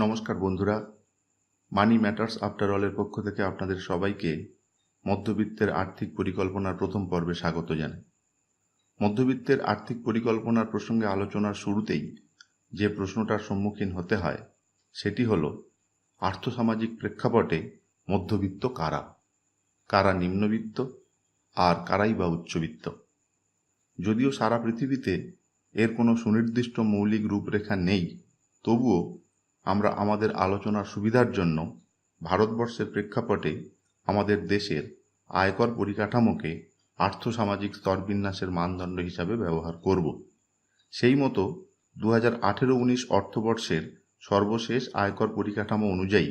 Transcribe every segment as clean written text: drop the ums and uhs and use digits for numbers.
নমস্কার বন্ধুরা, মানি matters after অলের পক্ষ থেকে আপনাদের সবাইকে মধ্যবিত্তের আর্থিক পরিকল্পনার প্রথম পর্বে স্বাগত জানাই। মধ্যবিত্তের আর্থিক পরিকল্পনার প্রসঙ্গে আলোচনার শুরুতেই যে প্রশ্নটার সম্মুখীন হতে হয় সেটি হল, আর্থসামাজিক প্রেক্ষাপটে মধ্যবিত্ত কারা, কারা নিম্নবিত্ত আর কারাই বা উচ্চবিত্ত। যদিও সারা পৃথিবীতে এর কোনো সুনির্দিষ্ট মৌলিক রূপরেখা নেই, তবুও আমরা আমাদের আলোচনার সুবিধার জন্য ভারতবর্ষের প্রেক্ষাপটে আমাদের দেশের আয়কর পরিকাঠামোকে আর্থসামাজিক স্তরবিন্যাসের মানদণ্ড হিসাবে ব্যবহার করব। সেই মতো 2018-19 অর্থবর্ষের সর্বশেষ আয়কর পরিকাঠামো অনুযায়ী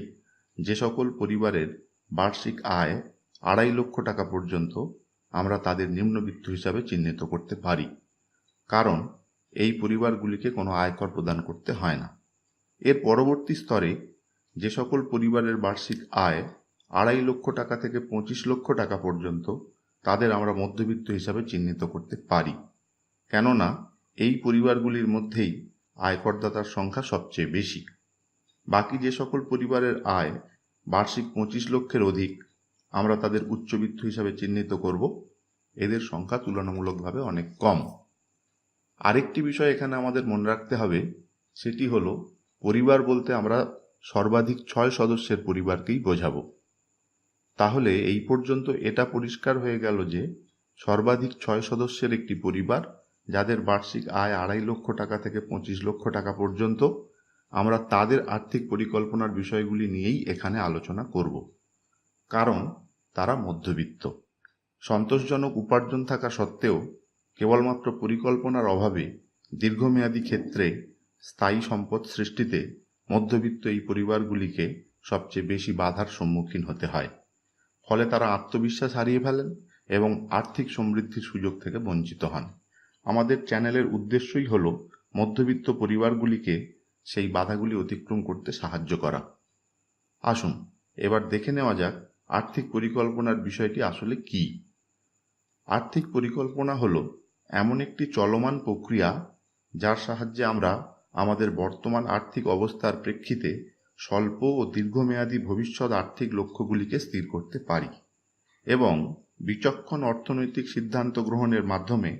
যে সকল পরিবারের বার্ষিক আয় 2.5 লক্ষ টাকা পর্যন্ত, আমরা তাদের নিম্নবিত্ত হিসাবে চিহ্নিত করতে পারি, কারণ এই পরিবারগুলিকে কোনো আয়কর প্রদান করতে হয় না। এর পরবর্তী স্তরে যে সকল পরিবারের বার্ষিক আয় 2.5 লক্ষ টাকা থেকে 25 লক্ষ টাকা পর্যন্ত, তাদের আমরা মধ্যবিত্ত হিসাবে চিহ্নিত করতে পারি, কেননা এই পরিবারগুলির মধ্যেই আয়করদাতার সংখ্যা সবচেয়ে বেশি। বাকি যে সকল পরিবারের আয় বার্ষিক 25 লক্ষের অধিক, আমরা তাদের উচ্চবিত্ত হিসাবে চিহ্নিত করব। এদের সংখ্যা তুলনামূলকভাবে অনেক কম। আরেকটি বিষয় এখানে আমাদের মনে রাখতে হবে, সেটি হলো, পরিবার বলতে আমরা সর্বাধিক 6 সদস্যের পরিবারকেই বোঝাবো। তাহলে এই পর্যন্ত এটা পরিষ্কার হয়ে গেল যে সর্বাধিক 6 সদস্যের একটি পরিবার, যাদের বার্ষিক আয় 2.5 লক্ষ টাকা থেকে 25 লক্ষ টাকা পর্যন্ত, আমরা তাদের আর্থিক পরিকল্পনার বিষয়গুলি নিয়েই এখানে আলোচনা করব, কারণ তারা মধ্যবিত্ত। সন্তোষজনক উপার্জন থাকা সত্ত্বেও কেবলমাত্র পরিকল্পনার অভাবে দীর্ঘমেয়াদী ক্ষেত্রে স্থায়ী সম্পদ সৃষ্টিতে মধ্যবিত্ত এই পরিবারগুলিকে সবচেয়ে বেশি বাধার সম্মুখীন হতে হয়। ফলে তারা আত্মবিশ্বাস হারিয়ে ফেলেন এবং আর্থিক সমৃদ্ধির সুযোগ থেকে বঞ্চিত হন। আমাদের চ্যানেলের উদ্দেশ্যই হল মধ্যবিত্ত পরিবারগুলিকে সেই বাধাগুলি অতিক্রম করতে সাহায্য করা। আসুন এবার দেখে নেওয়া যাক আর্থিক পরিকল্পনার বিষয়টি আসলে কী। আর্থিক পরিকল্পনা হল এমন একটি চলমান প্রক্রিয়া যার সাহায্যে আমরা আমাদের বর্তমান আর্থিক অবস্থার প্রেক্ষিতে স্বল্প ও দীর্ঘমেয়াদী ভবিষ্যৎ আর্থিক লক্ষ্যগুলিকে স্থির করতে পারি এবং বিচক্ষণ অর্থনৈতিক সিদ্ধান্ত গ্রহণের মাধ্যমে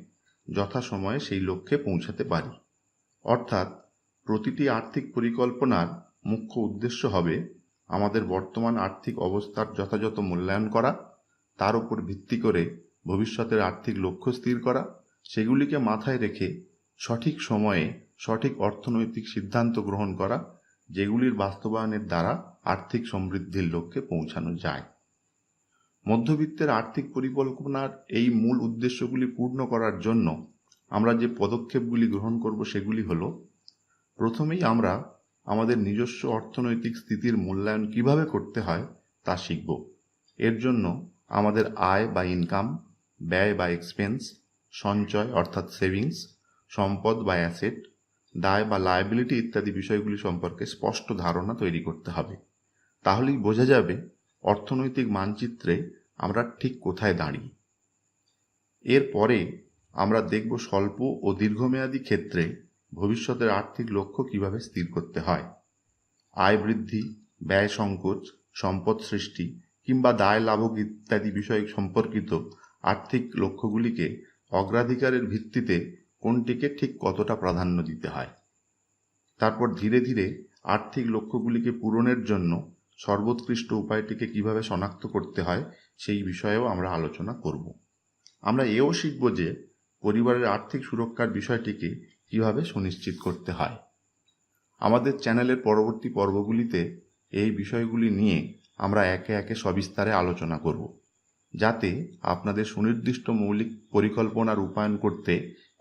যথাসময়ে সেই লক্ষ্যে পৌঁছাতে পারি। অর্থাৎ প্রতিটি আর্থিক পরিকল্পনার মুখ্য উদ্দেশ্য হবে আমাদের বর্তমান আর্থিক অবস্থার যথাযথ মূল্যায়ন করা, তার উপর ভিত্তি করে ভবিষ্যতের আর্থিক লক্ষ্য স্থির করা, সেগুলিকে মাথায় রেখে সঠিক সময়ে সঠিক অর্থনৈতিক সিদ্ধান্ত গ্রহণ করা, যেগুলির বাস্তবায়নের দ্বারা আর্থিক সমৃদ্ধির লক্ষ্যে পৌঁছানো যায়। মধ্যবিত্তের আর্থিক পরিকল্পনার এই মূল উদ্দেশ্যগুলি পূর্ণ করার জন্য আমরা যে পদক্ষেপগুলি গ্রহণ করব সেগুলি হল, প্রথমেই আমরা আমাদের নিজস্ব অর্থনৈতিক স্থিতির মূল্যায়ন কিভাবে করতে হয় তা শিখব। এর জন্য আমাদের আয় বা ইনকাম, ব্যয় বা এক্সপেন্স, সঞ্চয় অর্থাৎ সেভিংস, সম্পদ বা অ্যাসেট, দায় বা লায়াবিলিটি ইত্যাদি বিষয়গুলি সম্পর্কে স্পষ্ট ধারণা তৈরি করতে হবে। তাহলেই বোঝা যাবে অর্থনৈতিক মানচিত্রে আমরা ঠিক কোথায় দাঁড়িয়ে। এরপরে আমরা দেখব স্বল্প ও দীর্ঘমেয়াদী ক্ষেত্রে ভবিষ্যতের আর্থিক লক্ষ্য কিভাবে স্থির করতে হয়। আয় বৃদ্ধি, ব্যয় সংকোচ, সম্পদ সৃষ্টি কিংবা দায় লাভক ইত্যাদি বিষয় সম্পর্কিত আর্থিক লক্ষ্যগুলিকে অগ্রাধিকারের ভিত্তিতে কোনটিকে ঠিক কতটা প্রাধান্য দিতে হয়। তারপর ধীরে ধীরে আর্থিক লক্ষ্যগুলিকে পূরণের জন্য সর্বোৎকৃষ্ট উপায়টিকে কিভাবে শনাক্ত করতে হয় সেই বিষয়েও আমরা আলোচনা করব। আমরা এও শিখব যে পরিবারের আর্থিক সুরক্ষার বিষয়টিকে কিভাবে সুনিশ্চিত করতে হয়। আমাদের চ্যানেলের পরবর্তী পর্বগুলিতে এই বিষয়গুলি নিয়ে আমরা একে একে সবিস্তারে আলোচনা করব, যাতে আপনাদের সুনির্দিষ্ট মৌলিক পরিকল্পনা রূপায়ণ করতে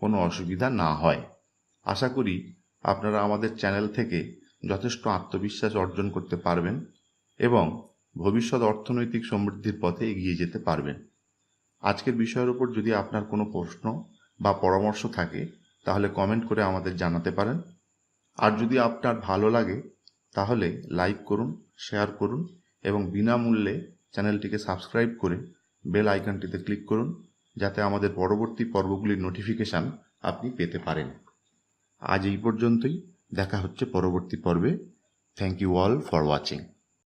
কোনো অসুবিধা না হয়। আশা করি আপনারা আমাদের চ্যানেল থেকে যথেষ্ট আত্মবিশ্বাস অর্জন করতে পারবেন এবং ভবিষ্যৎ অর্থনৈতিক সমৃদ্ধির পথে এগিয়ে যেতে পারবেন। আজকের বিষয়ের উপর যদি আপনার কোনো প্রশ্ন বা পরামর্শ থাকে তাহলে কমেন্ট করে আমাদের জানাতে পারেন। আর যদি আপনার ভালো লাগে তাহলে লাইক করুন, শেয়ার করুন এবং বিনামূল্যে চ্যানেলটিকে সাবস্ক্রাইব করে বেল আইকনটিতে ক্লিক করুন, যাতে আমাদের পরবর্তী পর্বগুলির নোটিফিকেশান আপনি পেতে পারেন। আজ এই পর্যন্তই, দেখা হচ্ছে পরবর্তী পর্বে। Thank you all for watching.